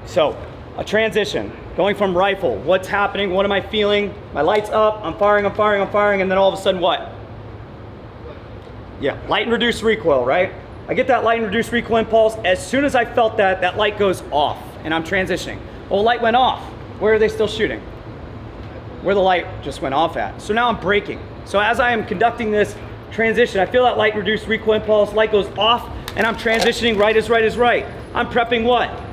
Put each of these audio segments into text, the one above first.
So, a transition, going from rifle, what's happening, what am I feeling? My light's up, I'm firing, and then all of a sudden what? Yeah, light and reduced recoil, right? I get that light and reduced recoil impulse. As soon as I felt that, that light goes off and I'm transitioning. Well, light went off. Where are they still shooting? Where the light just went off at. So now I'm braking. So as I am conducting this transition, I feel that light and reduced recoil impulse, light goes off, and I'm transitioning right is right is right. I'm prepping what?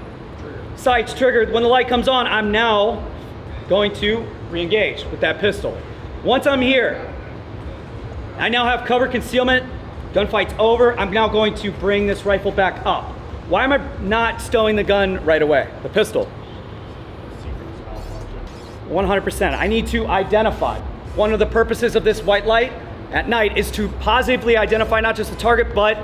Sights triggered. When the light comes on, I'm now going to re-engage with that pistol. Once I'm here, I now have cover concealment. Gunfight's over. I'm now going to bring this rifle back up. Why am I not stowing the gun right away? The pistol. 100%. I need to identify. One of the purposes of this white light at night is to positively identify not just the target, but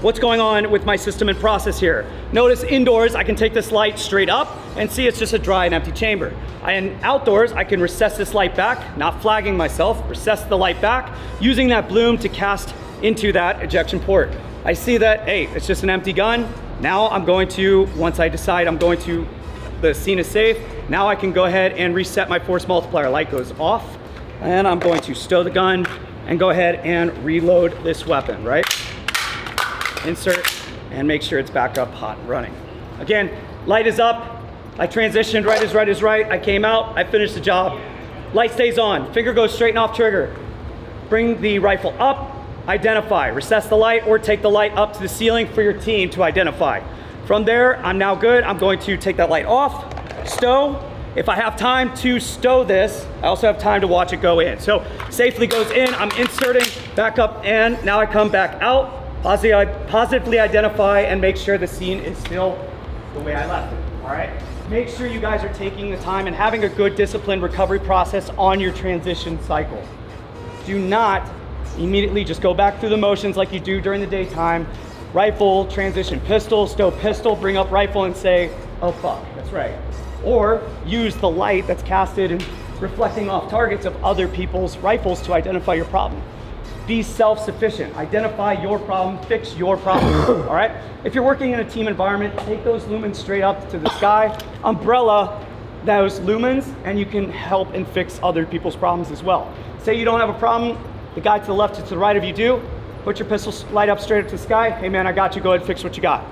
what's going on with my system and process here. Notice indoors, I can take this light straight up and see it's just a dry and empty chamber. And outdoors, I can recess this light back, not flagging myself, recess the light back, using that bloom to cast into that ejection port. I see that, hey, it's just an empty gun. Now I'm going to, once I decide the scene is safe, now I can go ahead and reset my force multiplier. Light goes off, and I'm going to stow the gun and go ahead and reload this weapon, right? Insert and make sure it's back up hot and running. Again, light is up, I transitioned, right is right is right, I came out, I finished the job. Light stays on, finger goes straight and off trigger. Bring the rifle up, identify, recess the light or take the light up to the ceiling for your team to identify. From there, I'm now good, I'm going to take that light off, stow. If I have time to stow this, I also have time to watch it go in. So safely goes in, I'm inserting, back up, and now I come back out. Positively identify and make sure the scene is still the way I left it, all right? Make sure you guys are taking the time and having a good disciplined recovery process on your transition cycle. Do not immediately just go back through the motions like you do during the daytime. Rifle, transition pistol, stow pistol, bring up rifle and say, oh fuck, that's right. Or use the light that's casted and reflecting off targets of other people's rifles to identify your problem. Be self-sufficient, identify your problem, fix your problem, all right? If you're working in a team environment, take those lumens straight up to the sky, umbrella those lumens, and you can help and fix other people's problems as well. Say you don't have a problem, the guy to the left to the right of you do, put your pistol light up straight up to the sky, hey man, I got you, go ahead and fix what you got.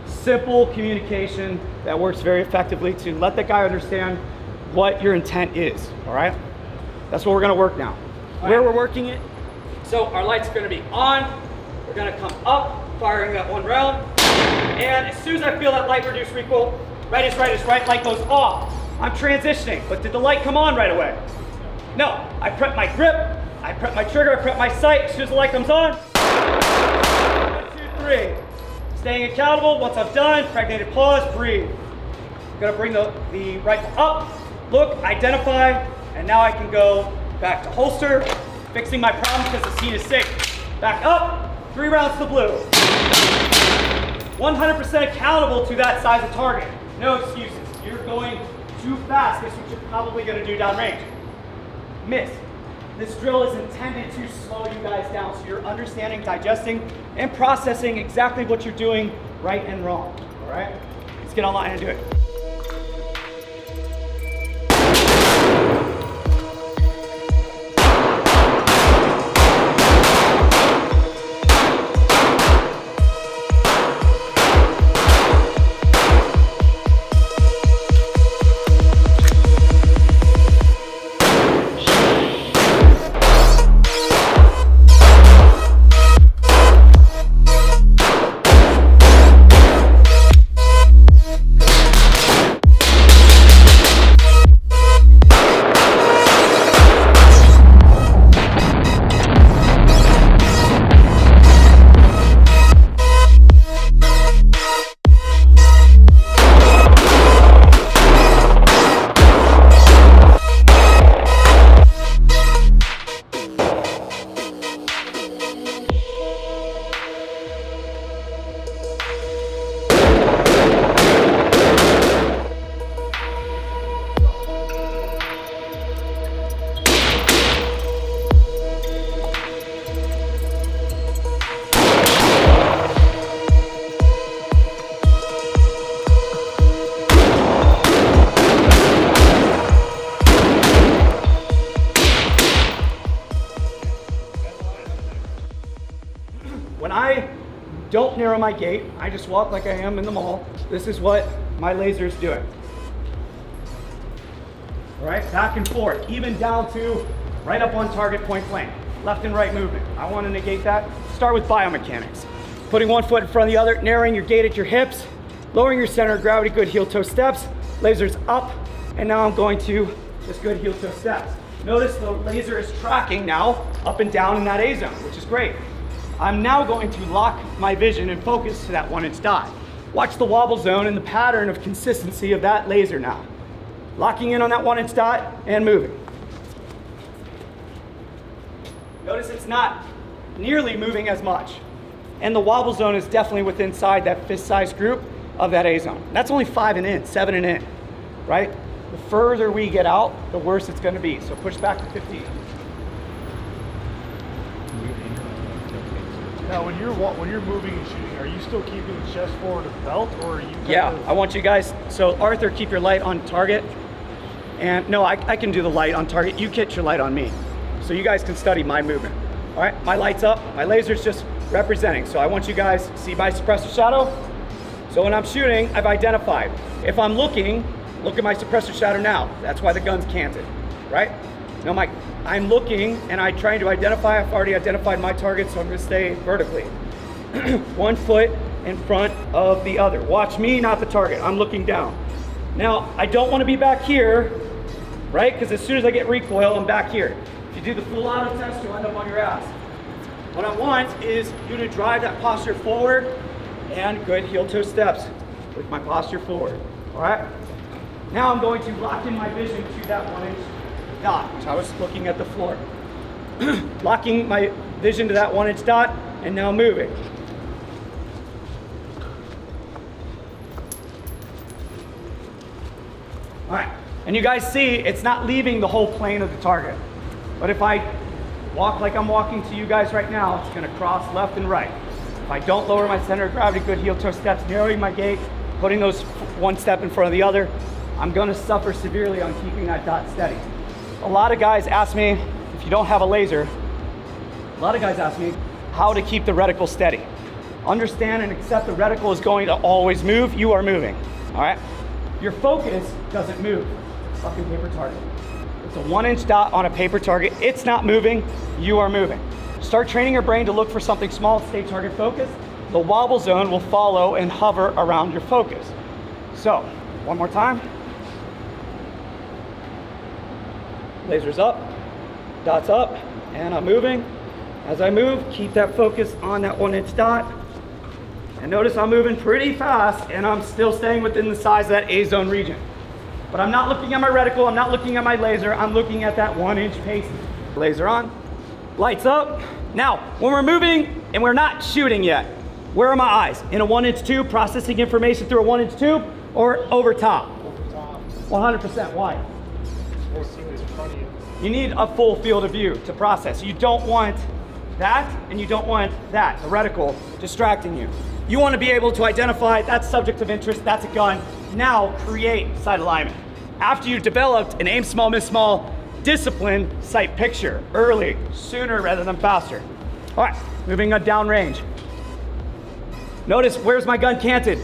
Simple communication that works very effectively to let that guy understand what your intent is, all right? That's what we're gonna work now. Where we're working it, so our light's gonna be on, we're gonna come up, firing that one round, and as soon as I feel that light reduce recoil, right is right, light goes off. I'm transitioning, but did the light come on right away? No, I prep my grip, I prep my trigger, I prep my sight, as soon as the light comes on, 1, 2, 3. Staying accountable, once I'm done, pregnated pause, breathe. I'm gonna bring the rifle up, look, identify, and now I can go back to holster, fixing my problem because the scene is safe. Back up, 3 rounds to the blue. 100% accountable to that size of target. No excuses. You're going too fast. Guess what you're probably gonna do downrange? Miss. This drill is intended to slow you guys down so you're understanding, digesting, and processing exactly what you're doing right and wrong, all right? Let's get online and do it. When I don't narrow my gate, I just walk like I am in the mall. This is what my laser is doing. All right, back and forth, even down to right up on target, point blank. Left and right movement. I want to negate that. Start with biomechanics. Putting one foot in front of the other, narrowing your gate at your hips, lowering your center of gravity, good heel toe steps, lasers up, and now I'm going to just good heel toe steps. Notice the laser is tracking now up and down in that A zone, which is great. I'm now going to lock my vision and focus to that 1-inch dot. Watch the wobble zone and the pattern of consistency of that laser now. Locking in on that 1-inch dot and moving. Notice it's not nearly moving as much. And the wobble zone is definitely within inside that fist-sized group of that A zone. That's only 5 and in, 7 and in, right? The further we get out, the worse it's gonna be. So push back to 15. Now, when you're moving and shooting, are you still keeping the chest forward of the belt, or are you? Yeah, I want you guys, so Arthur, keep your light on target. And no, I can do the light on target. You get your light on me. So you guys can study my movement. All right, my light's up, my laser's just representing. So I want you guys to see my suppressor shadow. So when I'm shooting, I've identified. If I'm looking, look at my suppressor shadow now. That's why the gun's canted, right? Now I'm looking and I'm trying to identify. I've already identified my target, so I'm gonna stay vertically. 1 foot in front of the other. Watch me, not the target. I'm looking down. Now, I don't wanna be back here, right? Because as soon as I get recoil, I'm back here. If you do the full auto test, you'll end up on your ass. What I want is you to drive that posture forward and good heel toe steps with my posture forward, all right? Now I'm going to lock in my vision to that 1-inch dot, which I was looking at the floor. Locking my vision to that 1-inch dot and now moving. All right, and you guys see it's not leaving the whole plane of the target. But if I walk like I'm walking to you guys right now, it's gonna cross left and right. If I don't lower my center of gravity, good heel toe steps, narrowing my gate, putting those one step in front of the other, I'm gonna suffer severely on keeping that dot steady. A lot of guys ask me, if you don't have a laser, a lot of guys ask me how to keep the reticle steady. Understand and accept the reticle is going to always move, you are moving, all right? Your focus doesn't move, it's a fucking paper target. It's a 1-inch dot on a paper target, it's not moving, you are moving. Start training your brain to look for something small, stay target focused. The wobble zone will follow and hover around your focus. So, one more time. Laser's up, dot's up, and I'm moving. As I move, keep that focus on that 1-inch dot. And notice I'm moving pretty fast and I'm still staying within the size of that A zone region. But I'm not looking at my reticle, I'm not looking at my laser, I'm looking at that 1-inch pacing. Laser on, lights up. Now, when we're moving and we're not shooting yet, where are my eyes? In a 1-inch tube, processing information through a 1-inch tube, or over top? Over top. 100%, why? Or see what's in front of you. You need a full field of view to process. You don't want that, and you don't want that, the reticle, distracting you. You want to be able to identify that's subject of interest, that's a gun. Now create sight alignment. After you've developed an aim small, miss small, discipline, sight picture, early, sooner rather than faster. All right, moving on down range. Notice, where's my gun canted?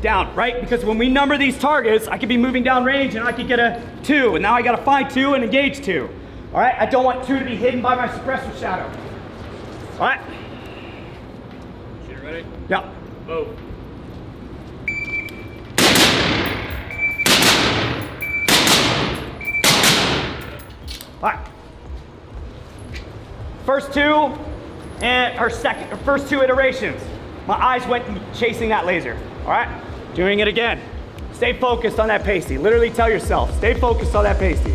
Down, right? Because when we number these targets, I could be moving down range and I could get a 2, and now I gotta find 2 and engage 2. All right, I don't want 2 to be hidden by my suppressor shadow. All right. Shooter ready? Yeah. Move. All right. First two iterations, my eyes went chasing that laser. All right, doing it again. Stay focused on that pasty. Literally tell yourself, stay focused on that pasty.